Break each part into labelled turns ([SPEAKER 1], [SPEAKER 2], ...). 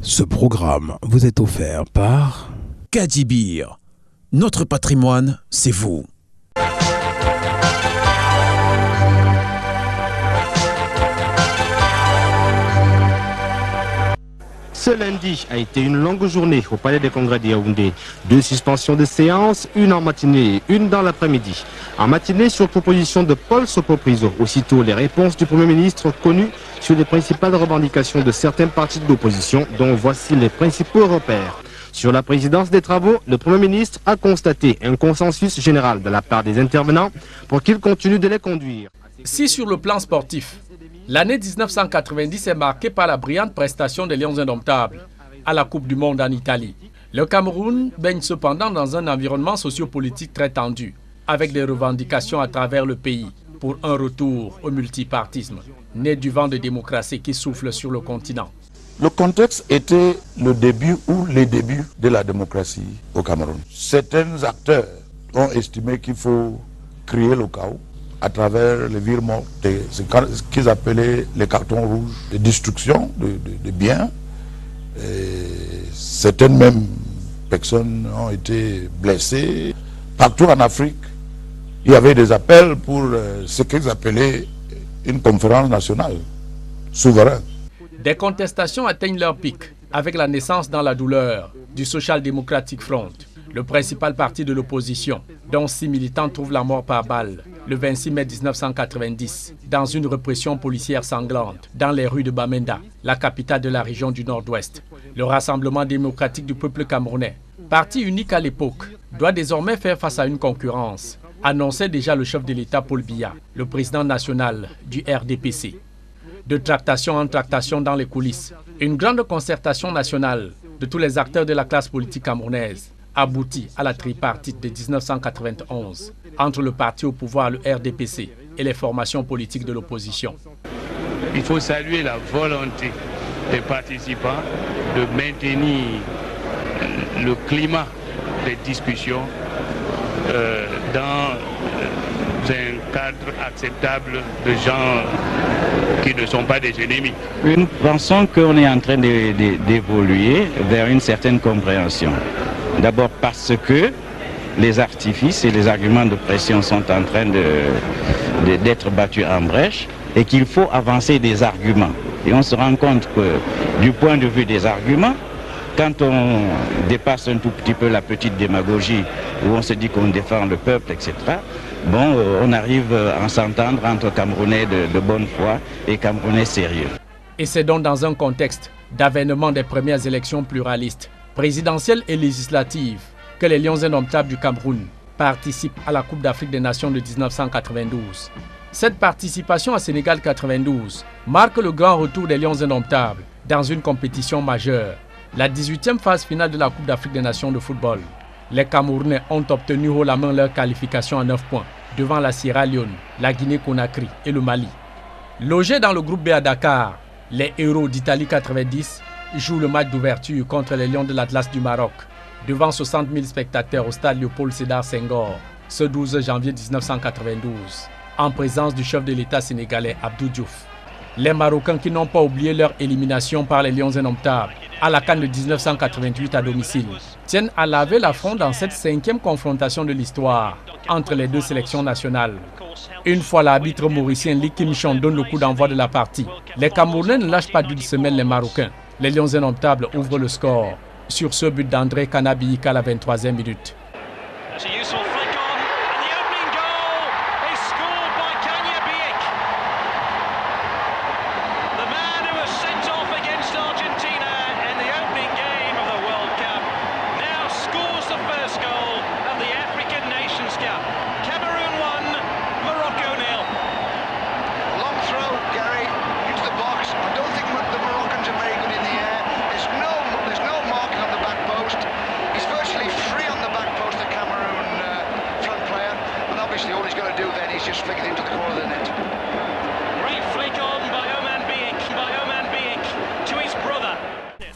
[SPEAKER 1] Ce programme vous est offert par
[SPEAKER 2] Kadibir. Notre patrimoine, c'est vous.
[SPEAKER 3] Ce lundi a été une longue journée au Palais des Congrès de Yaoundé. 2 suspensions de séance, une en matinée et une dans l'après-midi. En matinée, sur proposition de Paul Sopopriso, aussitôt les réponses du Premier ministre connues sur les principales revendications de certains partis de l'opposition, dont voici les principaux repères. Sur la présidence des travaux, le Premier ministre a constaté un consensus général de la part des intervenants pour qu'il continue de les conduire.
[SPEAKER 4] Si sur le plan sportif, l'année 1990 est marquée par la brillante prestation des Lions indomptables à la Coupe du Monde en Italie, le Cameroun baigne cependant dans un environnement sociopolitique très tendu, avec des revendications à travers le pays pour un retour au multipartisme, né du vent de démocratie qui souffle sur le continent.
[SPEAKER 5] Le contexte était le début ou les débuts de la démocratie au Cameroun. Certains acteurs ont estimé qu'il faut créer le chaos à travers le virement de ce qu'ils appelaient les cartons rouges de destruction de biens. Et certaines mêmes personnes ont été blessées. Partout en Afrique, il y avait des appels pour ce qu'ils appelaient une conférence nationale souveraine.
[SPEAKER 4] Des contestations atteignent leur pic avec la naissance dans la douleur du Social Democratic Front, le principal parti de l'opposition, dont 6 militants trouvent la mort par balle le 26 mai 1990, dans une répression policière sanglante dans les rues de Bamenda, la capitale de la région du Nord-Ouest. Le Rassemblement démocratique du peuple camerounais, parti unique à l'époque, doit désormais faire face à une concurrence, annonçait déjà le chef de l'État Paul Biya, le président national du RDPC. De tractation en tractation dans les coulisses, une grande concertation nationale de tous les acteurs de la classe politique camerounaise aboutit à la tripartite de 1991 entre le parti au pouvoir, le RDPC, et les formations politiques de l'opposition.
[SPEAKER 6] Il faut saluer la volonté des participants de maintenir le climat des discussions dans un cadre acceptable de gens qui ne sont pas des ennemis.
[SPEAKER 7] Nous pensons qu'on est en train d'évoluer vers une certaine compréhension. D'abord parce que les artifices et les arguments de pression sont en train d'être battus en brèche et qu'il faut avancer des arguments. Et on se rend compte que du point de vue des arguments, quand on dépasse un tout petit peu la petite démagogie où on se dit qu'on défend le peuple, etc., bon, on arrive à s'entendre entre Camerounais de bonne foi et Camerounais sérieux.
[SPEAKER 4] Et c'est donc dans un contexte d'avènement des premières élections pluralistes, présidentielles et législatives, que les Lions indomptables du Cameroun participent à la Coupe d'Afrique des Nations de 1992. Cette participation à Sénégal 92 marque le grand retour des Lions indomptables dans une compétition majeure, la 18e phase finale de la Coupe d'Afrique des Nations de football. Les Camerounais ont obtenu haut la main leur qualification à 9 points devant la Sierra Leone, la Guinée-Conakry et le Mali. Logés dans le groupe B à Dakar, les héros d'Italie 90 jouent le match d'ouverture contre les Lions de l'Atlas du Maroc devant 60 000 spectateurs au stade Léopold Sédar Senghor ce 12 janvier 1992 en présence du chef de l'État sénégalais Abdou Diouf. Les Marocains qui n'ont pas oublié leur élimination par les Lions indomptables à la CAN de 1988 à domicile tiennent à laver l'affront dans cette 5e confrontation de l'histoire entre les deux sélections nationales. Une fois l'arbitre mauricien Lee Kim Chon donne le coup d'envoi de la partie, les Camerounais ne lâchent pas d'une semelle les Marocains. Les Lions indomptables ouvrent le score sur ce but d'André Kanabiyika à la 23e minute.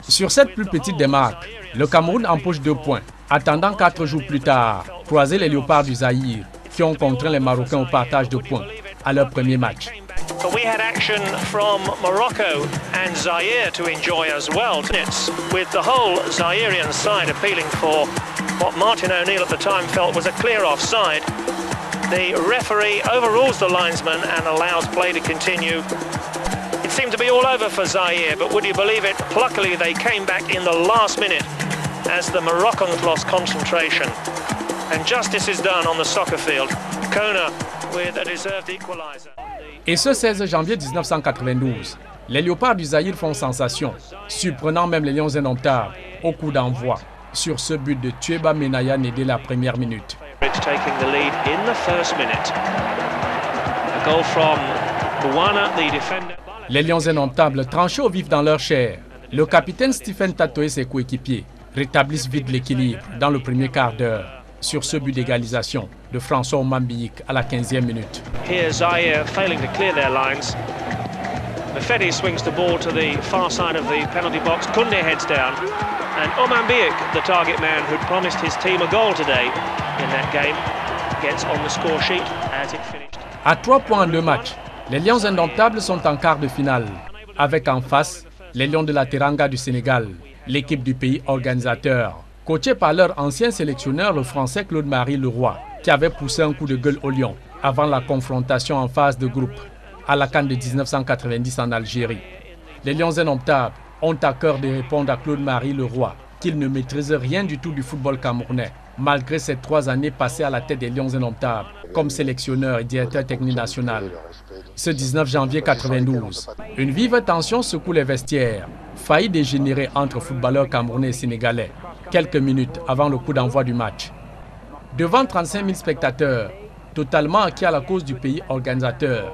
[SPEAKER 4] Sur cette plus petite des marques, le Cameroun empoche 2 points, attendant 4 jours plus tard, croiser les Léopards du Zaïre, qui ont contraint les Marocains au partage de points à leur premier match.
[SPEAKER 8] But we had action from Morocco and Zaire to enjoy as well. It's with the whole Zairian side appealing for what Martin O'Neill at the time felt was a clear offside. The referee overrules the linesman and allows play to continue. It seemed to be all over for Zaire, but would you believe it? Pluckily, they came back in the last minute as the Moroccans lost concentration. And justice is done on the soccer field. Kona with a deserved equalizer.
[SPEAKER 4] Et ce 16 janvier 1992, les Léopards du Zaïre font sensation, surprenant même les Lions indomptables au coup d'envoi sur ce but de Tueba Menaya né dès la première minute.
[SPEAKER 8] Taking the lead in the first minute. A goal from Bouana, the defender.
[SPEAKER 4] Les Lions indomptables tranchés au vif dans leur chair. Le capitaine Stephen Tato et ses coéquipiers rétablissent vite l'équilibre dans le premier quart d'heure sur ce but d'égalisation de François Omambiyik à la 15e minute.
[SPEAKER 8] Here Zaire failing to clear their lines. Mefedi swings the ball to the far side of the penalty box. Koundé heads down. And Omambiyik, the target man who'd promised his team a goal today in that game, gets on the score sheet as it finished.
[SPEAKER 4] À 3 points en 2 matchs, les Lions indomptables sont en quart de finale, avec en face les Lions de la Teranga du Sénégal, l'équipe du pays organisateur, coachée par leur ancien sélectionneur, le français Claude-Marie Leroy, qui avait poussé un coup de gueule aux Lions avant la confrontation en phase de groupe à la CAN de 1990 en Algérie. Les Lions indomptables ont à cœur de répondre à Claude-Marie Leroy qu'il ne maîtrise rien du tout du football camerounais, malgré ses 3 années passées à la tête des Lions indomptables comme sélectionneur et directeur technique national. Ce 19 janvier 1992, une vive tension secoue les vestiaires, faillit dégénérer entre footballeurs camerounais et sénégalais, quelques minutes avant le coup d'envoi du match. Devant 35 000 spectateurs, totalement acquis à la cause du pays organisateur,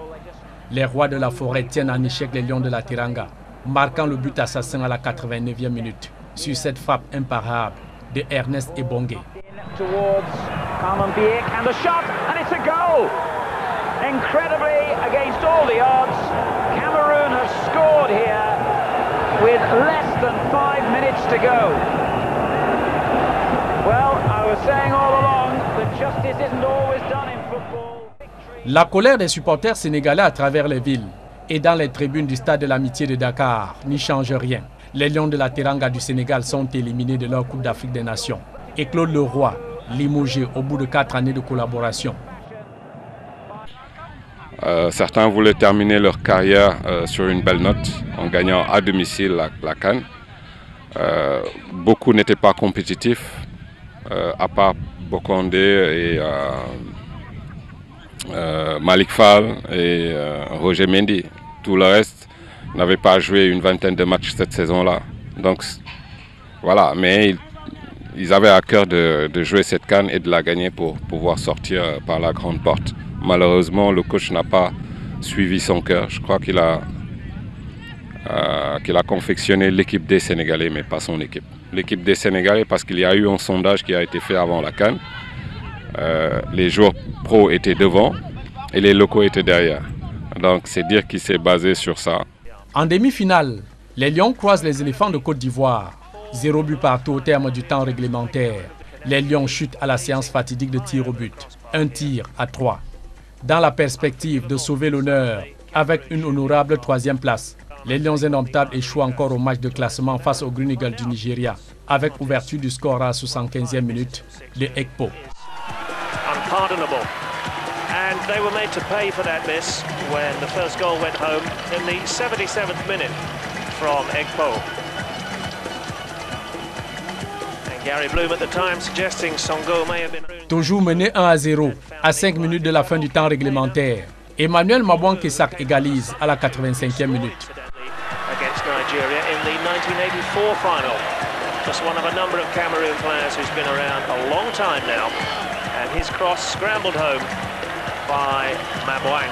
[SPEAKER 4] les rois de la forêt tiennent en échec les Lions de la Teranga, marquant le but assassin à la 89e minute, sur cette frappe imparable de Ernest Ebongue.
[SPEAKER 9] Towards Omambiyik and the shot, and it's a goal! Incredibly, against all the odds, Cameroon has scored here with less than 5 minutes to go. Well, I was saying all along that justice isn't always done in football.
[SPEAKER 4] La colère des supporters sénégalais à travers les villes et dans les tribunes du Stade de l'Amitié de Dakar n'y change rien. Les Lions de la Teranga du Sénégal sont éliminés de leur Coupe d'Afrique des Nations et Claude Leroy, limogé au bout de 4 années de collaboration.
[SPEAKER 10] Certains voulaient terminer leur carrière sur une belle note en gagnant à domicile la CAN. Beaucoup n'étaient pas compétitifs, à part Bokondé et Malik Fall et Roger Mendy. Tout le reste n'avait pas joué une vingtaine de matchs cette saison-là. Donc voilà, mais ils avaient à cœur de jouer cette CAN et de la gagner pour pouvoir sortir par la grande porte. Malheureusement, le coach n'a pas suivi son cœur. Je crois qu'il a confectionné l'équipe des Sénégalais, mais pas son équipe. L'équipe des Sénégalais, parce qu'il y a eu un sondage qui a été fait avant la CAN. Les joueurs pros étaient devant et les locaux étaient derrière. Donc c'est dire qu'il s'est basé sur ça.
[SPEAKER 4] En demi-finale, les Lions croisent les éléphants de Côte d'Ivoire. 0 but partout au terme du temps réglementaire. Les Lions chutent à la séance fatidique de tir au but. 1 tir à 3. Dans la perspective de sauver l'honneur avec une honorable 3e place, les Lions indomptables échouent encore au match de classement face au Green Eagles du Nigeria, avec ouverture du score à la 75e minute de Ekpo.
[SPEAKER 8] Unpardonable. And they were made to pay for that miss when the first goal went home in the 77th minute from Ekpo. And Gary Bloom at the time suggesting Songo may have been...
[SPEAKER 4] Toujours mené 1-0 à 5 minutes de la fin du temps réglementaire. Emmanuel Mabouan-Kessak égalise à la 85e minute.
[SPEAKER 8] Against Nigeria in the 1984 final. Just one of a number of Cameroon players who's been around a long time now. And his cross scrambled home by Mabouang.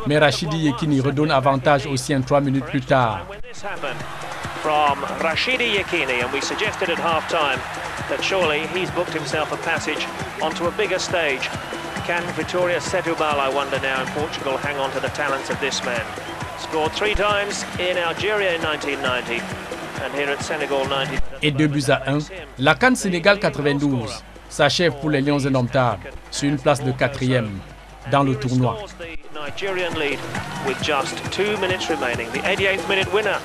[SPEAKER 4] Mais Rachidi Yekini redonne avantage aux siens 3 minutes plus tard.
[SPEAKER 8] From Rachidi Yekini, and we suggested at half-time that surely he's booked himself a passage onto a bigger stage. Can Vitória Setúbal, I wonder now, in Portugal, hang on to the talents of this man? Scored 3 times in Algeria in 1990, and here at Senegal 90.
[SPEAKER 4] Et 2-1, la CAN Sénégal 92 s'achève pour les Lions indomptables sur une place de 4e dans le tournoi.
[SPEAKER 8] Nigerian lead with just 2 minutes remaining. The 88th minute winner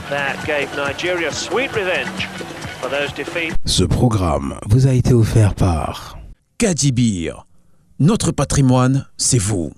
[SPEAKER 8] that gave Nigeria sweet revenge for those defeats.
[SPEAKER 1] Ce programme vous a été offert par
[SPEAKER 2] Kadibir. Notre patrimoine, c'est vous.